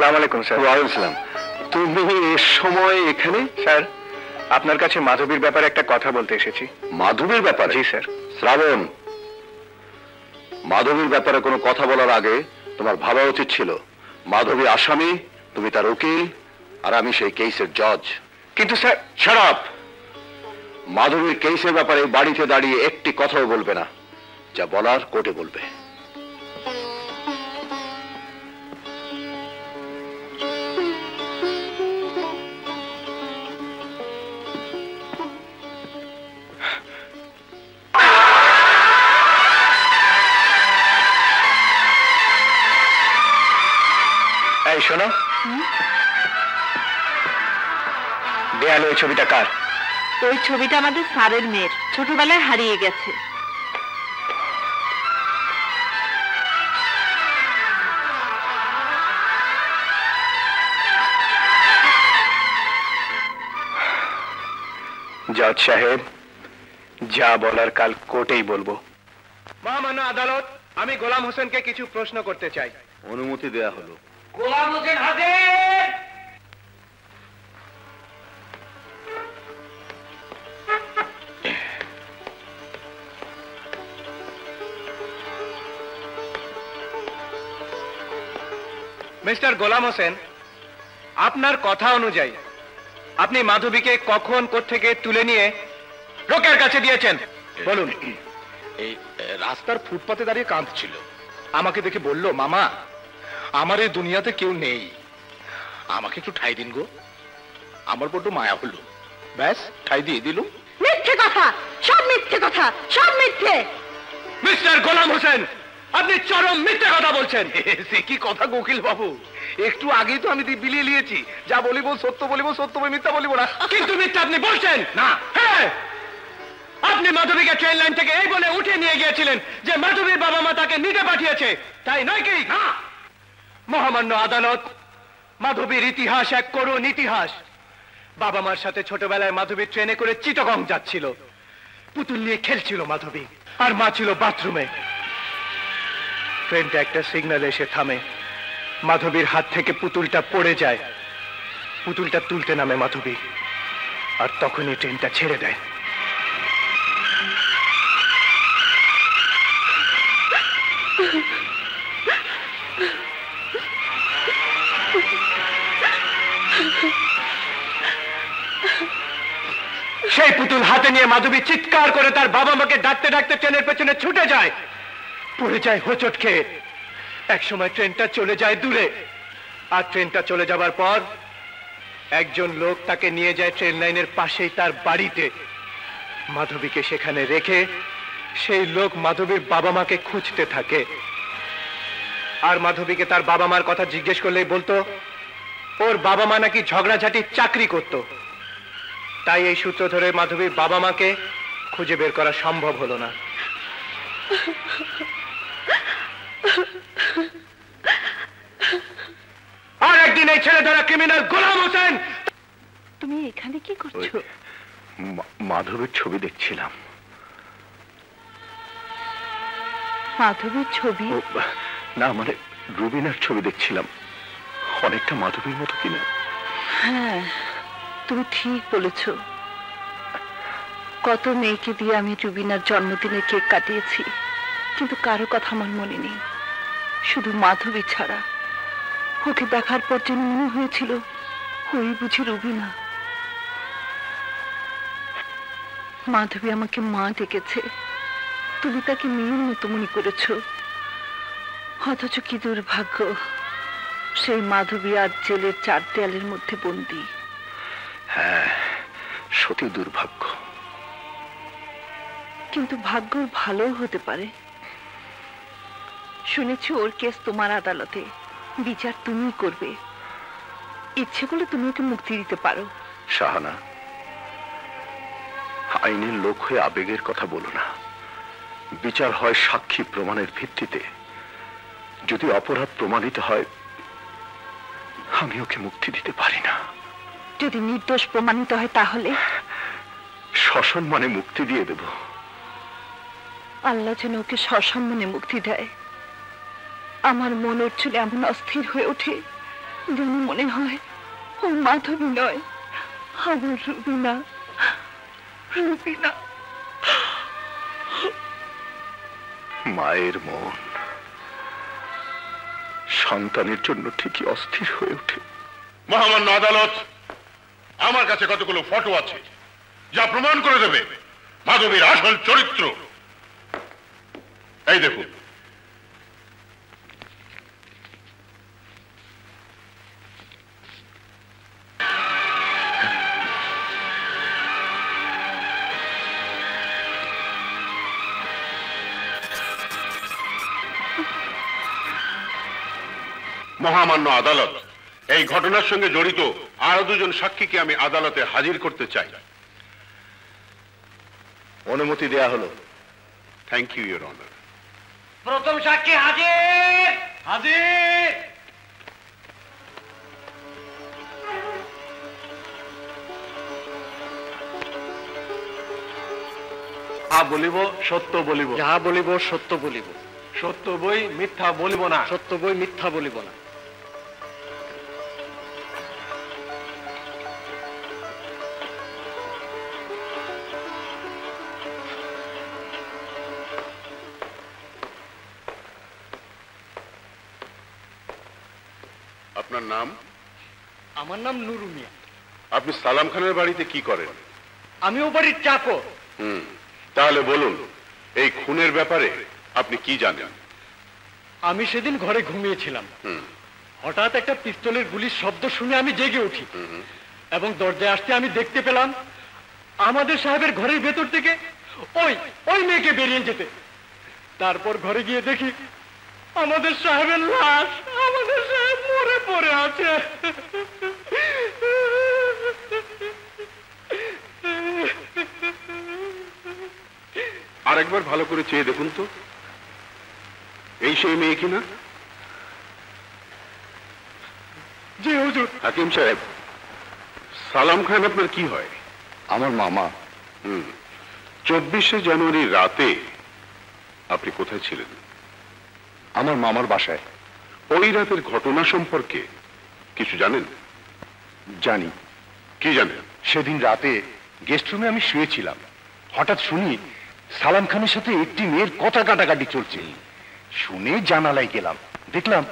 আসসালামু আলাইকুম স্যার। ওয়ালাইকুম আসসালাম। তুমি এই সময় এখানে? স্যার, আপনার কাছে মাধবীর ব্যাপারে একটা কথা বলতে এসেছি। মাধবীর ব্যাপারে? জি স্যার। শ্রাবণ, মাধবীর ব্যাপারে কোনো কথা বলার আগে তোমার ভাবা উচিত ছিল মাধবী আসামি, তুমি তার উকিল, আর আমি সেই কেসের জজ। কিন্তু স্যার। Shut up! মাধবীর কেসের ব্যাপারে বাড়িতে দাঁড়িয়ে একটি কথাও বলবে না, যা বলার কোর্টে বলবে। এই শোনো, দেয়ালে ওই ছবিটা কার? ওই ছবিটা আমাদের স্যারের মেয়ের, ছোটবেলায় হারিয়ে গেছে। জজ সাহেব, যা বলার কাল কোর্টেই বলবো। মহামান্য আদালত, আমি গোলাম হোসেনকে কিছু প্রশ্ন করতে চাই। অনুমতি দেয়া হলো। গোলাম হোসেন হাজির। মিস্টার গোলাম হোসেন, আপনার কথা অনুযায়ী আপনি মাধবীকে কখন কোত্থেকে তুলে নিয়ে লোকের কাছে দিয়েছেন বলুন। এই রাস্তার ফুটপাতে দাঁড়িয়ে কাঁদছিল, আমাকে দেখে বলল, মামা আমার এই দুনিয়াতে কেউ নেই, আমাকে একটু ঠাই দিন গো। আমার বড্ড মায়া হলো, ব্যাস ঠাই দিয়ে দিলুম। মিথ্যে কথা, সব মিথ্যে কথা, সব মিথ্যে। মিস্টার গোলাম হোসেন, আপনি চরম মিথ্যে কথা বলছেন। সে কি কথা উকিল বাবু, একটু আগেই তো আমি বিলিয়ে নিয়েছি, যা বলিব সত্য বলিব, সত্য মিথ্যা বলিব না। কিন্তু মিথ্যা আপনি বলছেন না। হ্যাঁ, আপনি মাধবীকে ট্রেন লাইন থেকে এই বলে উঠে নিয়ে গিয়েছিলেন যে মাধবীর বাবা মা তাকে নিতে পাঠিয়েছে, তাই নয় কি? না। মহামান্য আদালত, মাধবীর ইতিহাস এক করুণ ইতিহাস। বাবা মার সাথে ছোটবেলায় মাধবী ট্রেনে করে চিটাগং যাচ্ছিল, পুতুল নিয়ে খেলছিল মাধবী, আর মা ছিল বাথরুমে। ট্রেনটা একটা সিগন্যালে এসে থামে, মাধবীর হাত থেকে পুতুলটা পড়ে যায়, পুতুলটা তুলতে নামে মাধবী, আর তখনই ট্রেনটা ছেড়ে দেয়। সেই পুতুল হাতে নিয়ে মাধবী চিৎকার করে তার বাবা মাকে ডাকতে ডাকতে ট্রেনের পেছনে ছুটে যায়, পড়ে যায় হোঁচট খেয়ে। একসময় ট্রেনটা চলে যায় দূরে, আর ট্রেনটা চলে যাবার পর একজন লোক তাকে নিয়ে যায় ট্রেন লাইনের পাশেই তার বাড়িতে। মাধবীকে সেখানে রেখে সেই লোক মাধবীর বাবা মাকে খুঁজতে থাকে, আর মাধবীকে তার বাবা মার কথা জিজ্ঞেস করলেই বলতো ওর বাবা মা নাকি ঝগড়াঝাটির চাকরি করত। তাই এই সূত্র ধরে মাধবীর বাবা মাকে খুঁজে বের করা সম্ভব হলো না। আর একদিন এই ছেলে ধরা ক্রিমিনাল গোলাম হোসেন। তুমি এখানে কি করছো? মাধবীর ছবি দেখছিলাম। মাধবীর ছবি? না, মানে রুবিনার ছবি দেখছিলাম, অনেকটা মাধবীর মতো কিনা। হ্যাঁ, তুমি ঠিক বলেছ। কত মেয়েকে দিয়ে আমি রুবিনার জন্মদিনে কেক কাটিয়েছি, কিন্তু কারো কথা আমার মনে নেই, শুধু মাধবী ছাড়া। ওকে দেখার পর যেন মনে হয়েছিল ওই বুঝি রুবিনা। মাধবী আমাকে মা ডেকেছে, তুমি তাকে মেয়ের মতো মনে করেছ। অথচ কি দুর্ভাগ্য, সেই মাধবী আজ জেলের 4 দেয়ালের মধ্যে বন্দী। হ্যাঁ, সত্যি দুর্ভাগ্য। কিন্তু ভাগ্য ভালো হতে পারে। শুনেছি ওর কেস তোমার আদালতে, বিচার তুমি করবে। ইচ্ছে করলে তুমি ওকে মুক্তি দিতে পারো। শাহানা, আইনের লোক হয়ে আবেগের কথা বলো না। বিচার হয় সাক্ষী প্রমাণের ভিত্তিতে। যদি অপরাধ প্রমাণিত হয়, আমি ওকে মুক্তি দিতে পারি না। যদি নির্দোষ প্রমাণিত হয় তাহলে? সসম্মানে মুক্তি দিয়ে দেব। আল্লাহ যেন ওকে সসম্মানে মুক্তি দেয়। আমার মন ওর চলে এমন অস্থির হয়ে ওঠে যেন মনে হয় ও মাধবী নয়, আমার রুবিনা। রুবিনা। মায়ের মন সন্তানের জন্য ঠিকই অস্থির হয়ে ওঠে। মহামান্য আদালত, আমার কাছে কতগুলো ফটো আছে যা প্রমাণ করে দেবে মাধবীর আসল চরিত্র। এই দেখুন, মহামান্য আদালত, এই ঘটনার সঙ্গে জড়িত আরো দুজন সাক্ষীকে আমি আদালতে হাজির করতে চাই। অনুমতি দেয়া হলো। Thank you, your honour. প্রথম সাক্ষী হাজির। হাজির। বলিব সত্য বলিব, যাহা বলিব সত্য বলিব, সত্য বই মিথ্যা বলিব না। সত্য বই মিথ্যা বলিব না। আপনার নাম? আমার নাম নুরু মিয়া। আপনি সালাম খানের বাড়িতে কি করেন? আমিও বাড়ির চাকর। তাহলে বলুন, এই খুনের ব্যাপারে আপনি কি জানেন? আমি সেদিন ঘরে ঘুমিয়েছিলাম, হঠাৎ একটা পিস্তলের গুলির শব্দ শুনে আমি জেগে উঠি এবং দরজায় আসতে আমি দেখতে পেলাম আমাদের সাহেবের ঘরের ভেতর থেকে ওই মেয়েকে বেরিয়ে যেতে। তারপর ঘরে গিয়ে দেখি আমাদের সাহেবের লাশ, আমাদের সাহেব মরে পড়ে আছে। আরেকবার ভালো করে চেয়ে দেখুন তো, এই সেই মেয়ে কিনা? জি হুজুর। হাকিম সাহেব, সালাম খান আপনার কি হয়? আমার মামা। 24শে জানুয়ারি রাতে আপনি কোথায় ছিলেন? আমার মামার বাসায়। ওই রাতের ঘটনা সম্পর্কে কিছু জানেন? জানি। কি জানেন? সেদিন রাতে গেস্ট রুমে আমি শুয়েছিলাম, হঠাৎ শুনি সালাম খানের সাথে একটি মেয়ের কথা কাটাকাটি চলছে। শুনে জানালায় গেলাম, দেখলাম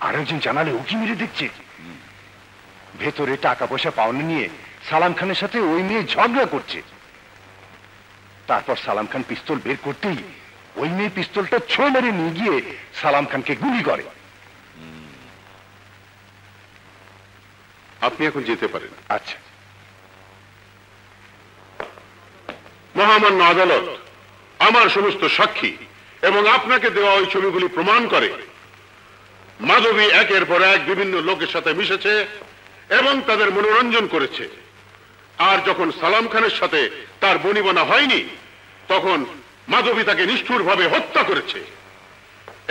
আরেকজন জানালে উঁকি মেরে দেখছে। ভেতরে টাকা পয়সা পাওনা নিয়ে সালাম খানের সাথে ওই মেয়ে ঝগড়া করছে। তারপর সালাম খান পিস্তল বের করতেই ওই মেয়ে পিস্তলটা ছো মেরে নিয়ে গিয়ে সালাম খানকে গুলি করে। আপনি এখন যেতে পারেন। আচ্ছা। মহামান্য আদালত, আমার সমস্ত সাক্ষী এবং আপনাকে দেওয়া ওই ছবিগুলি প্রমাণ করে মাধবী একের পর এক বিভিন্ন লোকের সাথে মিশেছে এবং তাদের মনোরঞ্জন করেছে। আর যখন সালাম খানের সাথে তার বনিবনা হয়নি, তখন মাধবী তাকে নিষ্ঠুরভাবে হত্যা করেছে।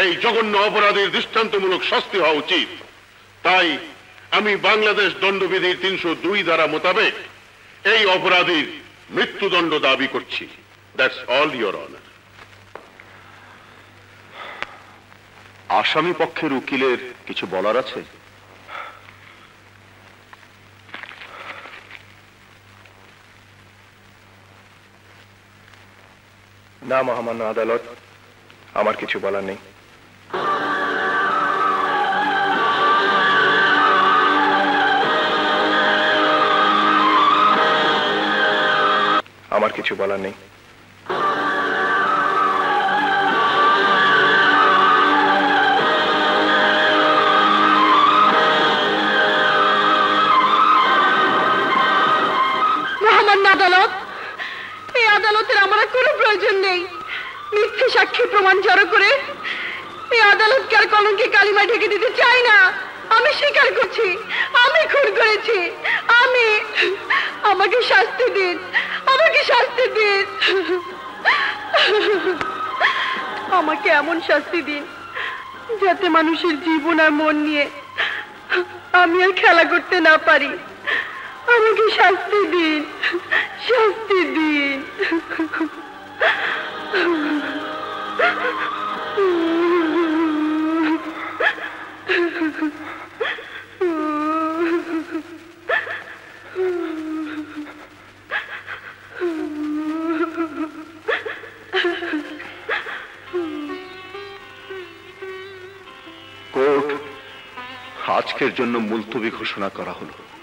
এই জঘন্য অপরাধীর দৃষ্টান্তমূলক শাস্তি হওয়া উচিত। তাই আমি বাংলাদেশ দণ্ডবিধির 302 ধারা মোতাবেক এই অপরাধীর মৃত্যুদণ্ড দাবি করছি। That's all, your honour. আসামি পক্ষের উকিলের কিছু বলার আছে? না মহামান্য আদালত, আমার কিছু বলার নেই। আমার কিছু বলার নেই। মহামান্য আদালত, এই আদালতের আমার কোনো প্রয়োজন নেই। মিথ্যে সাক্ষী প্রমাণ জড়ো করে এই আদালতকে আর কলঙ্কে কালিমা ঢেকে দিতে চাই না। আমি স্বীকার করছি, আমি খুন করেছি। আমাকে শাস্তি দিন, আমাকে শাস্তি দিন। আমাকে এমন শাস্তি দিন যাতে মানুষের জীবন আর মন নিয়ে আমি আর খেলা করতে না পারি। আমাকে শাস্তি দিন, শাস্তি দিন। আজকের জন্য মুলতবি ঘোষণা করা হলো।